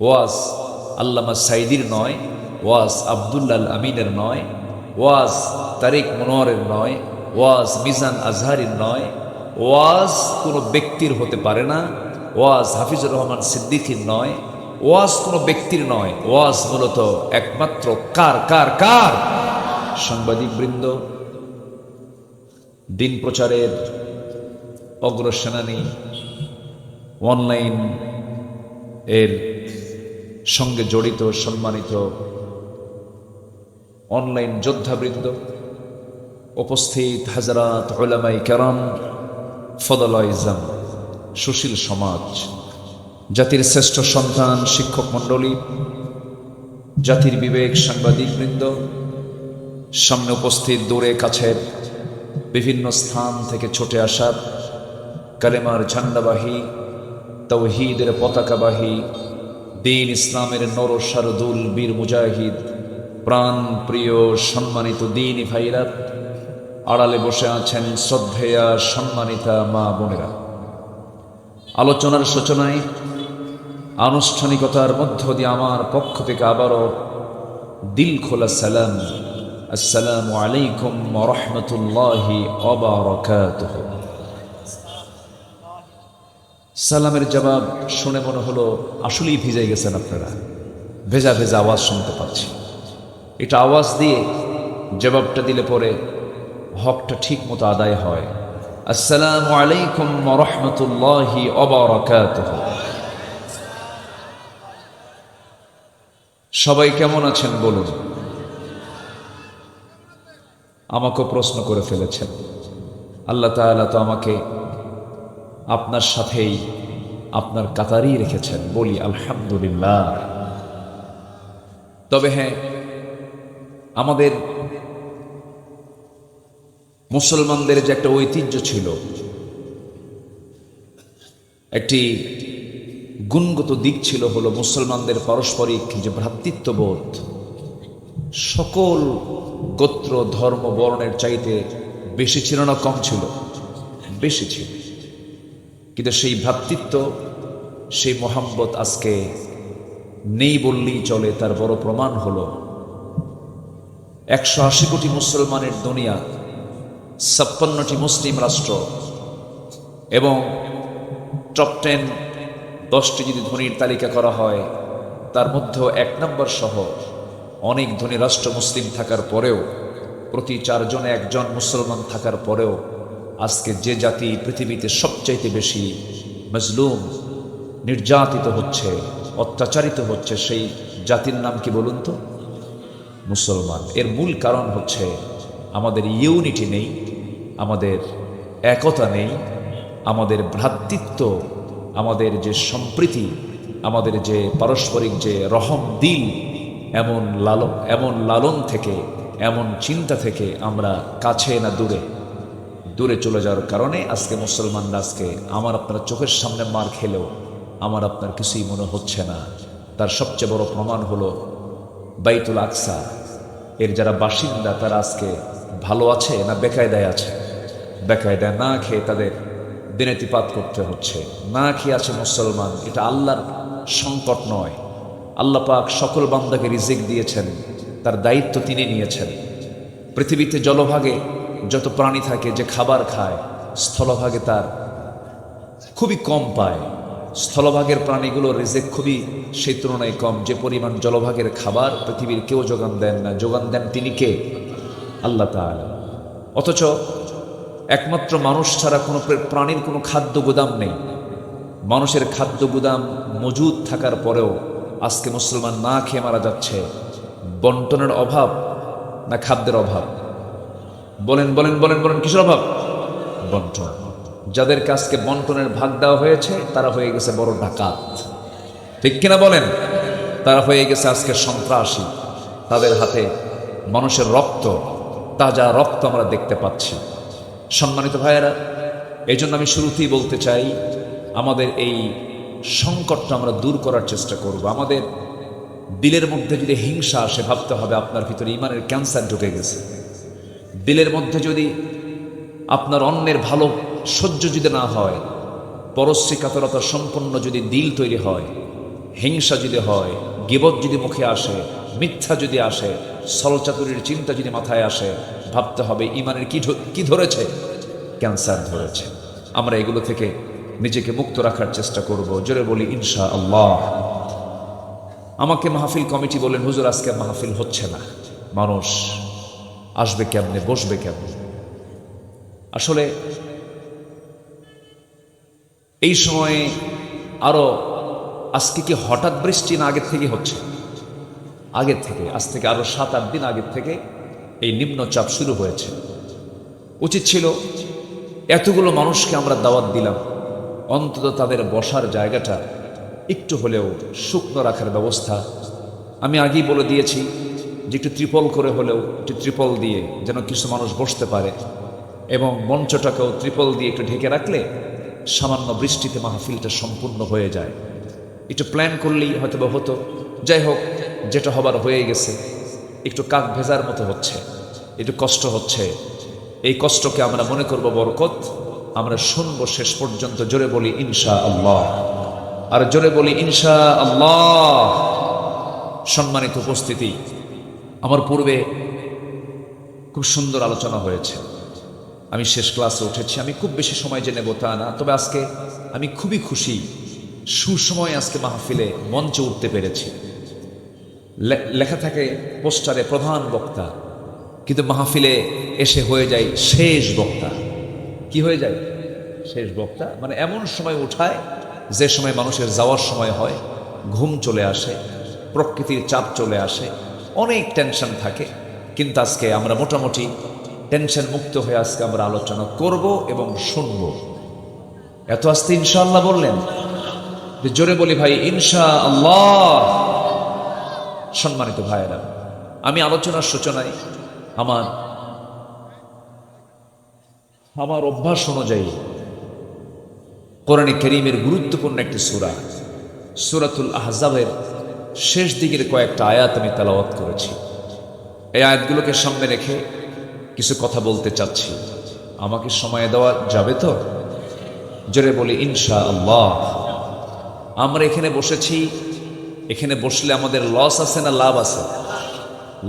ওয়াজ আল্লামা সাইদির নয়, ওয়াজ আব্দুল্লাহ আমিনের নয়, ওয়াজ তারিক মনোয়ারের নয়, ওয়াজ মিজান আজহারির নয়, ওয়াজ কোনো ব্যক্তির হতে পারে না, ওয়াজ হাফিজুর রহমান সিদ্দিকীর নয়, ওয়াজ কোনো ব্যক্তির নয়, ওয়াজ মূলত একমাত্র কার কার কার? সাংবাদিকবৃন্দ, দিন প্রচারের অগ্রসেনানী, অনলাইন এর সঙ্গে জড়িত সম্মানিত অনলাইন যোদ্ধাবৃন্দ, উপস্থিত হাজরাত উলামায়ে কেরাম, ফদলায়ে ইজম, সুশীল সমাজ, জাতির শ্রেষ্ঠ সন্তান শিক্ষক মণ্ডলী, জাতির বিবেক সাংবাদিকবৃন্দ, সামনে উপস্থিত দূরে কাছের বিভিন্ন স্থান থেকে ছুটে আসা কালেমার ঝান্ডাবাহী, তাওহীদের পতাকাবাহী, দ্বীন ইসলামের নর শারদুল বীর মুজাহিদ, প্রাণ প্রিয় সম্মানিত দ্বীনী ভাইরা, আড়ালে বসে আছেন শ্রদ্ধেয়া সম্মানিতা মা বোনেরা, আলোচনার সূচনায় আনুষ্ঠানিকতার মধ্য দিয়ে আমার পক্ষ থেকে আবারও দিল খোলা সালাম, আসসালামু আলাইকুম ওয়া রাহমাতুল্লাহি ওয়া বারাকাতুহু। সালামের জবাব শুনে মনে হলো আসলেই ভিজে গেছেন আপনারা, ভেজা ভেজা আওয়াজ শুনতে পাচ্ছি। এটা আওয়াজ দিয়ে জবাবটা দিলে পরে হকটা ঠিক মতো আদায় হয়। আসসালামু আলাইকুম ওয়া রাহমাতুল্লাহি ওয়া বারাকাতুহু। সবাই কেমন আছেন বলুন? আমাকে প্রশ্ন করে ফেলেছেন। আল্লাহ তাআলা তো আমাকে আপনার সাথেই আপনার কাতারেই রেখেছেন, বলি আলহামদুলিল্লাহ। তবে হ্যাঁ, আমাদের মুসলমানদের যে একটা ঐতিহ্য ছিল, একটি গুণগত দিক ছিল, হলো মুসলমানদের পারস্পরিক যে ভ্রাতৃত্ববোধ, সকল গোত্র ধর্ম বর্ণের চাইতে বেশি ছিল না কম ছিল? বেশি ছিল। কিন্তু সেই ভ্রাতৃত্ব, সেই মোহাব্বত আজকে নেই বললেই চলে। তার বড় প্রমাণ হলো 180 কোটি মুসলমানের দুনিয়া, 56টি মুসলিম রাষ্ট্র এবং টপ 10টি যদি ধনীর তালিকা করা হয়, তার মধ্যেও 1 নম্বর সহ অনেক ধনী রাষ্ট্র মুসলিম থাকার পরেও, প্রতি 4 জনে 1 জন মুসলমান থাকার পরেও আজকে যে জাতি পৃথিবীতে সবচাইতে বেশি মজলুম, নির্যাতিত হচ্ছে, অত্যাচারিত হচ্ছে, সেই জাতির নাম কি বলুন তো? মুসলমান। এর মূল কারণ হচ্ছে আমাদের ইউনিটি নেই, আমাদের একতা নেই, আমাদের ভ্রাতৃত্ব, আমাদের যে সম্প্রীতি, আমাদের যে পারস্পরিক যে রহম দিল, এমন লালন থেকে, এমন চিন্তা থেকে আমরা কাছে না দূরে চলে যাওয়ার কারণে আজকে মুসলমানরা, আজকে আমার আপনার চোখের সামনে মার খেলেও আমার আপনার কিছুই মনে হচ্ছে না। তার সবচেয়ে বড় প্রমাণ হলো বাইতুল আকসা এর যারা বাসিন্দা, তারা আজকে ভালো আছে না বেকায়দায় আছে? বেকায়দায়, না খেয়ে তাদের দিনেতিপাত করতে হচ্ছে, না খেয়ে আছে মুসলমান। এটা আল্লাহর সংকট নয়। আল্লাহ পাক সকল বান্দাকে রিজিক দিয়েছেন, তার দায়িত্ব তিনি নিয়েছেন। পৃথিবীতে জলভাগে যত প্রাণী থাকে, যে খাবার খায়, স্থলভাগে তার খুবই কম পায়। স্থলভাগের প্রাণীগুলোর রিজিক খুবই সেই তুলনায় কম, যে পরিমাণ জলভাগের খাবার পৃথিবীর কেউ যোগান দেন না। যোগান দেন তিনি কে? আল্লাহ তাআলা। অথচ একমাত্র মানুষ ছাড়া কোনো প্রাণীর কোনো খাদ্য গুদাম নেই। মানুষের খাদ্য গুদাম মজুদ থাকার পরেও আজকে মুসলমান না খেয়ে মারা যাচ্ছে। বন্টনের অভাব না খাদ্যের অভাব? বলেন বলেন বলেন বলেন, কিসের অভাব? বন্টন। যাদের কাছকে বন্টনের ভাগ দেওয়া হয়েছে তারা হয়ে গেছে বড় ডাকাত, ঠিক কিনা বলেন? তারা হয়ে গেছে আজকে সন্ত্রাসী। তাদের হাতে মানুষের রক্ত, তাজা রক্ত আমরা দেখতে পাচ্ছি। সম্মানিত ভাইয়েরা, এই জন্য আমি শুরুতেই বলতে চাই, আমাদের এই সংকটটা আমরা দূর করার চেষ্টা করব। আমাদের দিলের মধ্যে যদি হিংসা আসে, ভাবতে হবে আপনার ভিতরে ইমানের ক্যান্সার ঢুকে গেছে। দিলের মধ্যে যদি আপনার অন্যের ভালো সহ্য যদি না হয়, পরশ্রী কাতরতা সম্পন্ন যদি দিল তৈরি হয়, হিংসা যদি হয়, গীবত যদি মুখে আসে, মিথ্যা যদি আসে, ছলচাতুরির চিন্তা যদি মাথায় আসে, ভাবতে হবে ইমানের কি ধরেছে? ক্যান্সার ধরেছে। আমরা এগুলো থেকে নিজেকে মুক্ত রাখার চেষ্টা করব। জোরে বলি ইনশাআল্লাহ। আমাকে মাহফিল কমিটি বলেন, হুজুর আজকে মাহফিল হচ্ছে না, মানুষ আসবে কেমনে, বসবে কেমনে? আসলে এই সময়ে আরো আজকে কি হঠাৎ বৃষ্টি না আগের থেকে হচ্ছে? আগের থেকে, আজ থেকে আরো 7-8 দিন আগের থেকে এই নিম্নচাপ শুরু হয়েছে। উচিত ছিল এতগুলো মানুষকে আমরা দাওয়াত দিলাম, অন্তত তাদের বসার জায়গাটা একটু হলেও শুকনো রাখার ব্যবস্থা। আমি আগেই বলে দিয়েছি যে একটু ত্রিপল করে হলেও, একটু ত্রিপল দিয়ে যেন কিছু মানুষ বসতে পারে, এবং মঞ্চটাকেও ত্রিপল দিয়ে একটু ঢেকে রাখলে সামান্য বৃষ্টিতে মাহফিলটা সম্পূর্ণ হয়ে যায়। একটু প্ল্যান করলেই হয়তো বা হতো। যাই হোক, যেটা হবার হয়ে গেছে। একটু কাক ভেজার মতো হচ্ছে, একটু কষ্ট হচ্ছে। এই কষ্টকে আমরা মনে করব বরকত। আমরা শুনবো শেষ পর্যন্ত। জোরে বলি ইনশাআল্লাহ, আর জোরে বলি ইনশাআল্লাহ। সম্মানিত উপস্থিতি, আমার পূর্বে খুব সুন্দর আলোচনা হয়েছে। আমি শেষ ক্লাসে উঠেছি। আমি খুব বেশি সময় জেনে তা না, তবে আজকে আমি খুবই খুশি, সুসময় আজকে মাহফিলে মঞ্চে উঠতে পেরেছি। লেখা থাকে পোস্টারে প্রধান বক্তা, কিন্তু মাহফিলে এসে হয়ে যায় শেষ বক্তা। কি হয়ে যায়? শেষ বক্তা। মানে এমন সময় উঠায় যে সময় মানুষের যাওয়ার সময় হয়, ঘুম চলে আসে, প্রকৃতির চাপ চলে আসে, অনেক টেনশন থাকে। কিন্তু আজকে আমরা মোটামুটি টেনশন মুক্ত হয়ে আজকে আমরা আলোচনা করব এবং শুনব। এত আস্তে ইনশাআল্লাহ বললেন যে জোরে বলি ভাই ইনশাআল্লাহ। সম্মানিত ভাইয়েরা, আমি আলোচনার সূচনায় আমার অভ্যাস অনুযায়ী কোরআনে কারীমের গুরুত্বপূর্ণ একটি সূরা, সূরাতুল আহজাবের শেষ দিকের কয়েকটা আয়াত আমি তেলাওয়াত করেছি। এই আয়াতগুলোকে সামনে রেখে কিছু কথা বলতে চাচ্ছি। আমাকে সময় দেওয়া যাবে তো? জোরে বলি ইনশাআল্লাহ। আমরা এখানে বসেছি, এখানে বসলে আমাদের লস আছে না লাভ আছে?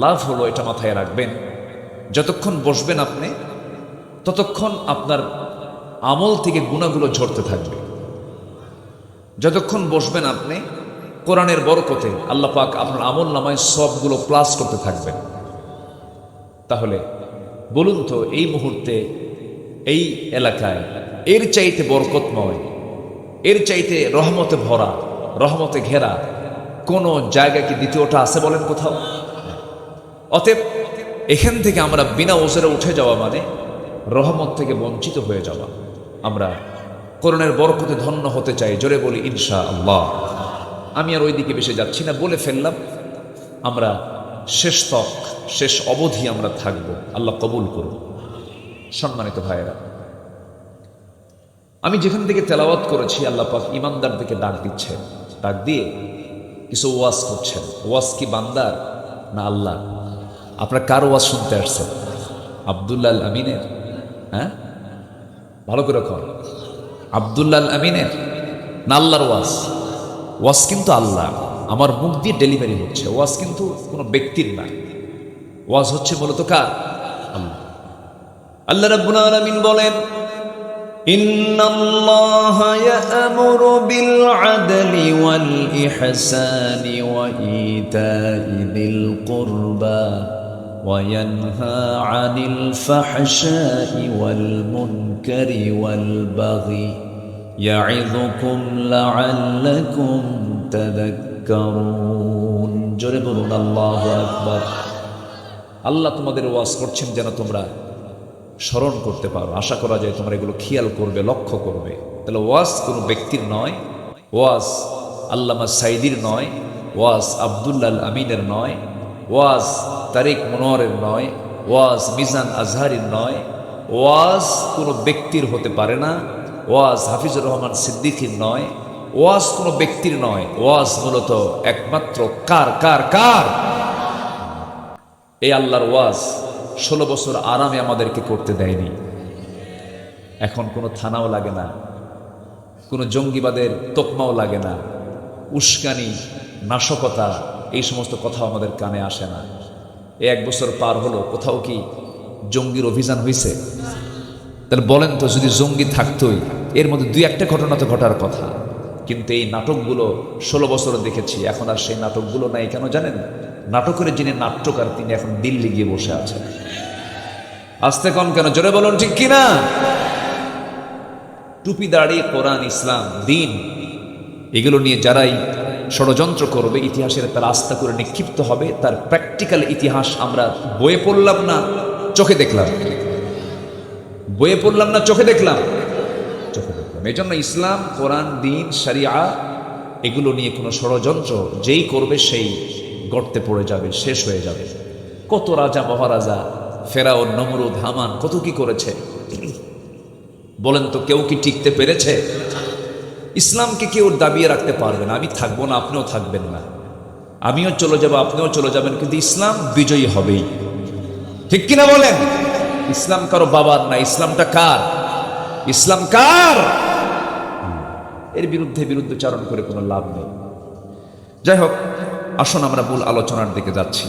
লাভ হলো, এটা মাথায় রাখবেন। যতক্ষণ বসবেন আপনি, ততক্ষণ আপনার আমল থেকে গুনাহগুলো ঝরতে থাকবে। যতক্ষণ বসবেন আপনি, কোরআনের বরকতে আল্লাহ পাক আপনার আমল নামায় সবগুলো প্লাস করতে থাকবেন। তাহলে বলুন তো, এই মুহূর্তে এই এলাকায় এর চাইতে বরকতময়, এর চাইতে রহমতে ভরা, রহমতে ঘেরা কোন জায়গা কি দ্বিতীয়টা আছে বলেন কোথাও? অতএব এখান থেকে আমরা বিনা ওজরে উঠে যাওয়া মানে রহমত থেকে বঞ্চিত হয়ে যাওয়া। আমরা কোরআনের বরকতে ধন্য হতে চাই। জোরে বলি ইনশাআল্লাহ। আমি আর ওইদিকে বেশি যাচ্ছি না, বলে ফেললাম। আমরা শেষ তক, শেষ অবধি আমরা থাকব। আল্লাহ কবুল করুন। সম্মানিত ভাইয়েরা, আমি যেখান থেকে তেলাওয়াত করেছি, আল্লাহ পাক ইমানদার দিকে ডাক দিচ্ছেন। ডাক দিয়ে কিছু ওয়াজ করছেন। ওয়াজ কি বান্দার না আল্লাহ? আপনারা কার ওয়াজ শুনতে আসছেন? আব্দুল্লাহ আল আমিনের? হ্যাঁ, ভালো করে কর। আব্দুল্লাহ আল আমিনের না আল্লাহর ওয়াজ? ওয়াজ কিন্তু আল্লাহ, আমার মুখ দিয়ে ডেলিভারি হচ্ছে। ওয়াজ কিন্তু কোনো ব্যক্তির না, ওয়াজ হচ্ছে মূলত কার? আল্লাহ। আল্লাহ রাব্বুল আলামিন বলেন, ইন্নাল্লাহা ইয়া'মুরু বিল আদলি ওয়াল ইহসানি ওয়া ইতা'i যিল কুরবা ওয়া ইয়ানহা আনিল ফাহশাই ওয়াল মুনকারি ওয়াল বাগি ইয়া'ইযুকুম লা'আল্লাকুম তাযাক্কারুন। জোরে বলুন আল্লাহু আকবার। আল্লাহ তোমাদের ওয়াজ করছেন যেন তোমরা স্মরণ করতে পারো। আশা করা যায় তোমরা এগুলো খেয়াল করবে, লক্ষ্য করবে। তাহলে ওয়াজ কোনো ব্যক্তির নয়, ওয়াজ আল্লামা সাইদির নয়, ওয়াজ আব্দুল্লাহ আল আমিনের নয়, ওয়াজ তারিক মনোয়ারের নয়, ওয়াজ মিজান আজহারির নয়। ওয়াজ কোনো ব্যক্তির হতে পারে না। ওয়াজ হাফিজুর রহমান সিদ্দিকীর নয়। ওয়াজ কোনো ব্যক্তির নয়। ওয়াজ মূলত একমাত্র কার? কার? কার? এই আল্লাহর ওয়াজ 16 বছর আরামে আমাদেরকে করতে দেয়নি। এখন কোনো থানাও লাগে না, কোনো জঙ্গিবাদের তোকমাও লাগে না, উস্কানি, নাশকতা, এই সমস্ত কথা আমাদের কানে আসে না। এই 1 বছর পার হলো, কোথাও কি জঙ্গির অভিযান হয়েছে? তাহলে বলেন তো, যদি জঙ্গি থাকতোই এর মধ্যে 2-1টা ঘটনা তো ঘটার কথা। কিন্তু এই নাটকগুলো 16 বছর দেখেছি, এখন আর সেই নাটকগুলো নাই। কেন জানেন? নাটকের যিনি নাট্যকার তিনি এখন দিল্লি গিয়ে বসে আছেন। আসতে কন কেন, জোরে বলুন ঠিক কিনা? টুপি, দাড়ি, কোরআন, ইসলাম, দিন, এগুলো নিয়ে যারাই ষড়যন্ত্র করবে, ইতিহাসের তার আস্থা করে নিক্ষিপ্ত হবে। তার প্র্যাকটিক্যাল ইতিহাস আমরা বইয়ে পড়লাম না, চোখে দেখলাম। বইয়ে পড়লাম না, চোখে দেখলাম। চোখে দেখলাম। এই জন্য ইসলাম, কোরআন, দিন, শরিয়া, এগুলো নিয়ে কোনো ষড়যন্ত্র যেই করবে সেই গর্তে পড়ে যাবে, শেষ হয়ে যাবে। কত রাজা মহারাজা, ফেরাউন, নমরুদ, হামান কত কি করেছে বলেন তো, কেউ কি টিকতে পেরেছে? ইসলামকে কেউ দাবিয়ে রাখতে পারবে না। আমি থাকবো না, আপনিও থাকবেন না, আমিও চলে যাব, আপনিও চলে যাবেন, কিন্তু ইসলাম বিজয়ী হবেই। ঠিক কিনা বলেন? ইসলাম কারো বাবার না, ইসলামটা কার? ইসলাম কার? এর বিরুদ্ধে চারণ করে কোনো লাভ নেই। যাই হোক, আসুন আমরা মূল আলোচনার দিকে যাচ্ছি।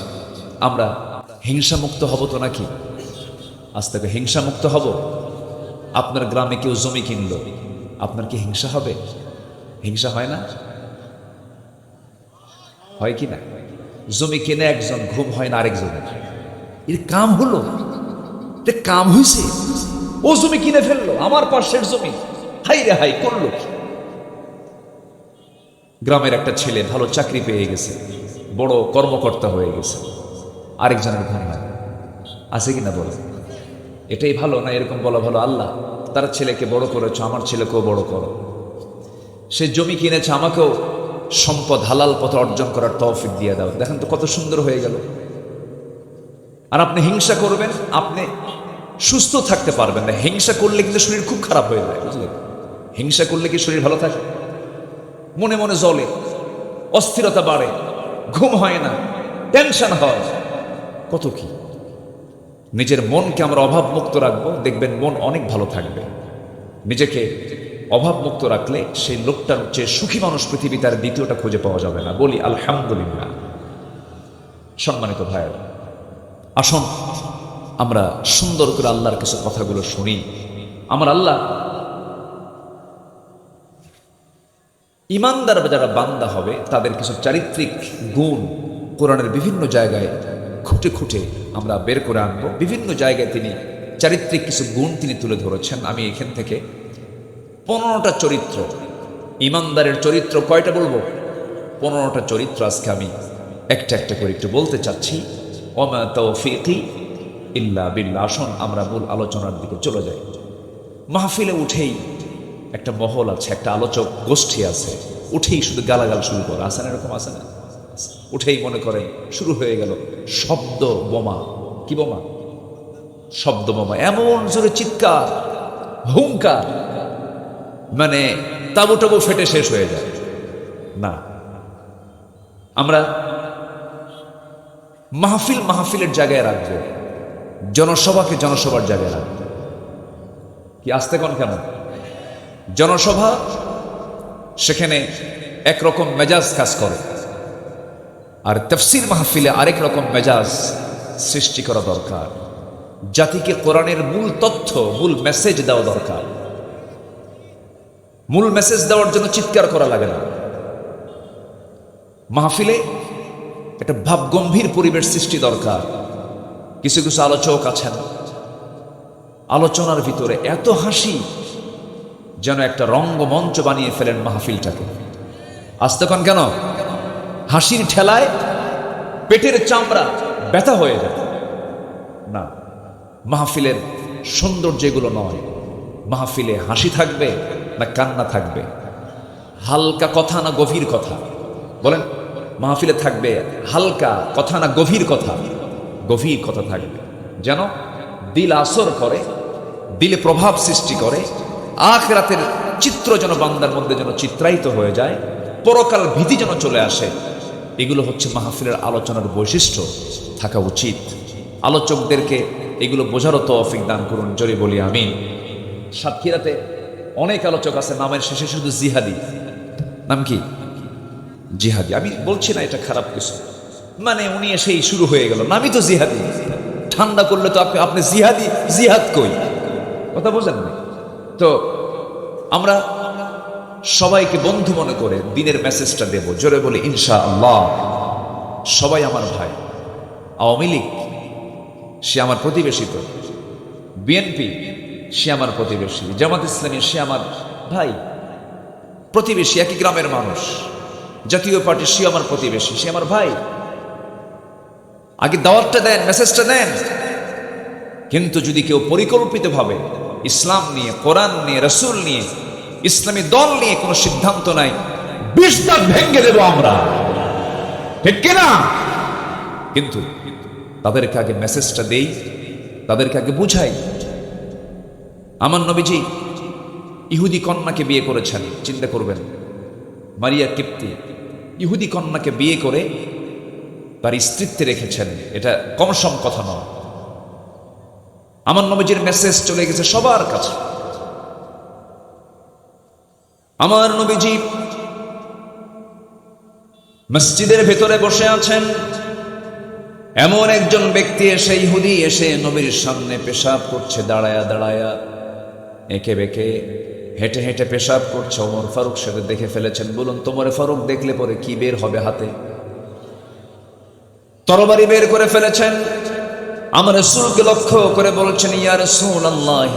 আমরা হিংসামুক্ত হব তো নাকি? আজ থেকে হিংসামুক্ত হব। আপনার গ্রামে কেউ জমি কিনলো, আপনার কি হিংসা হবে? হিংসা হয় না? হয় কি না? জমি কিনে একজন, ঘুম হয় না আরেকজনের। এর কাম হলো, কাম হয়েছে, ও জমি কিনে ফেললো, আমার পাশের জমি, হাই রে হাই করলো। গ্রামের একটা ছেলে ভালো চাকরি পেয়ে গেছে, বড় কর্মকর্তা হয়ে গেছে, আরেকজনের ঘুম হয়। আছে কিনা বলে? এটাই ভালো না এরকম বলা ভালো? আল্লাহ তার ছেলেকে বড় করেছ, আমার ছেলেকেও বড় করো। সে জমি কিনেছে, আমাকেও সম্পদ হালাল পথে অর্জন করার তৌফিক দিয়ে দাও। দেখেন তো কত সুন্দর হয়ে গেল। আর আপনি হিংসা করবেন, আপনি সুস্থ থাকতে পারবেন না। হিংসা করলে কিন্তু শরীর খুব খারাপ হয়ে যায়, বুঝলেন? হিংসা করলে কি শরীর ভালো থাকে? মনে মনে জ্বলে, অস্থিরতা বাড়ে, ঘুম হয় না, টেনশন হয়, কত কি। নিজের মনকে আমরা অভাবমুক্ত রাখবো, দেখবেন মন অনেক ভালো থাকবে। নিজেকে অভাবমুক্ত রাখলে সেই লোকটার চেয়ে সুখী মানুষ পৃথিবীতে আর দ্বিতীয়টা খুঁজে পাওয়া যাবে না। বলি আলহামদুলিল্লাহ। সম্মানিত ভাইয়েরা, আসুন আমরা সুন্দর করে আল্লাহর কিছু কথাগুলো শুনি। আমার আল্লাহ ইমানদার যারা বান্দা হবে তাদের কিছু চারিত্রিক গুণ কোরআনের বিভিন্ন জায়গায় খুঁটে খুঁটে আমরা বের করে আনবো। বিভিন্ন জায়গায় তিনি চারিত্রিক কিছু গুণ তিনি তুলে ধরেছেন। আমি এখান থেকে 15টা চরিত্র, ইমানদারের চরিত্র কয়টা বলবো? 15টা চরিত্র আজকে আমি একটা একটা করে একটু বলতে চাচ্ছি। ওমা তৌফিকি ইল্লা বিল্লাহ। আসুন আমরা মূল আলোচনার দিকে চলে যাই। মাহফিলে উঠেই একটা মহল আছে, একটা আলোচক গোষ্ঠী আছে, উঠেই শুধু গালাগাল শুরু করে। আসে না এরকম? আসে না? উঠেই মনে করেন শুরু হয়ে গেল শব্দ বোমা। কি বোমা? শব্দ বোমা। এমন জোরে চিৎকার, হুঙ্কার, মানে তাবু টাবু ফেটে শেষ হয়ে যায়। না, আমরা মাহফিলের জায়গায় রাখবো, জনসভাকে জনসভার জায়গায় রাখবো। কি আসতে কোন কেন? জনসভা, সেখানে একরকম মেজাজ কাজ করে, আর তাফসীর মাহফিলে আরেক রকম মেজাজ সৃষ্টি করা দরকার। জাতিকে কোরআনের মূল তথ্য, মূল মেসেজ দেওয়া দরকার। মূল মেসেজ দেওয়ার জন্য চিৎকার করা লাগে না। মাহফিলে একটা ভাবগম্ভীর পরিবেশ সৃষ্টি দরকার। কিছু কিছু আলোচক আছেন, আলোচনার ভিতরে এত হাসি যেন একটা রঙ্গমঞ্চ বানিয়ে ফেলেন মাহফিলটাকে। আসতে কন কেন? হাসির ঠেলায় পেটের চামড়া ব্যথা হয়ে যায়। না, মাহফিলের সৌন্দর্য এগুলো নয়। মাহফিলে হাসি থাকবে না কান্না থাকবে? হালকা কথা না গভীর কথা? বলেন, মাহফিলে থাকবে হালকা কথা না গভীর কথা? গভীর কথা থাকবে, যেন দিল আসর করে, দিলে প্রভাব সৃষ্টি করে, আখিরাতের চিত্র যেন বান্দার মধ্যে যেন চিত্রায়িত হয়ে যায়, পরকাল ভীতি যেন চলে আসে। এগুলো হচ্ছে মাহফিলের আলোচনার বৈশিষ্ট্য থাকা উচিত। আলোচকদেরকে এগুলো বোঝারও তৌফিক দান করুন, জোরে বলি আমিন। সাতক্ষীরাতে অনেক আলোচক আছে, নামের শেষে শুধু জিহাদি। নাম কি? জিহাদি। আমি বলছি না এটা খারাপ কিছু, মানে উনি এসেই শুরু হয়ে গেল, আমি তো জিহাদি। ঠান্ডা করলে তো আপনি জিহাদি, জিহাদ কই, কথা বোঝেন না? তো আমরা সবাইকে বন্ধু মনে করে দিনের মেসেজটা দেব, জোরে বলি ইনশাআল্লাহ। সবাই আমার ভাই। আওয়ামী লীগ সে আমার প্রতিবেশী, তো বিএনপি সে আমার প্রতিবেশী, জামাত ইসলামী সে আমার ভাই, প্রতিবেশী, একই গ্রামের মানুষ। জাতীয় পার্টি সে আমার প্রতিবেশী, সে আমার ভাই। আগে দাওয়াতটা দেন, মেসেজটা দেন। কিন্তু যদি কেউ পরিকল্পিতভাবে ইসলাম নিয়ে, কোরআন নিয়ে, রাসূল নিয়ে, ইসলামী দল নিয়ে কোনো সিদ্ধান্ত নাই, 20 দাঁত ভেঙে দেব আমরা, ঠিক কিনা? কিন্তু তাদেরকে আগে মেসেজটা দেই, তাদেরকে আগে বুঝাই। আমার নবীজি ইহুদি কন্যাকে বিয়ে করেছেন, চিন্তা করবেন। মারিয়া কিপ্তি ইহুদি কন্যাকে বিয়ে করে তার স্ত্রীত্বে রেখেছেন, এটা কম সম কথা নয়। আমার নবীজির মেসেজ চলে গেছে সবার কাছে। আমার নবীজি মসজিদের ভেতরে বসে আছেন, এমন একজন ব্যক্তি এসে, ইহুদি এসে নবীর সামনে পেশাব করছে, দাঁড়ায়া দাঁড়ায়া, এঁকে বেঁকে, হেঁটে হেঁটে পেশাব করছে। ওমর ফারুক সেটা দেখে ফেলেছেন। বলুন তোমার ফারুক দেখলে পরে কি বের হবে হাতে? তরবারি বের করে ফেলেছেন। আমার রাসূলকে লক্ষ্য করে বলছেন, ইয়া রাসূলুল্লাহ,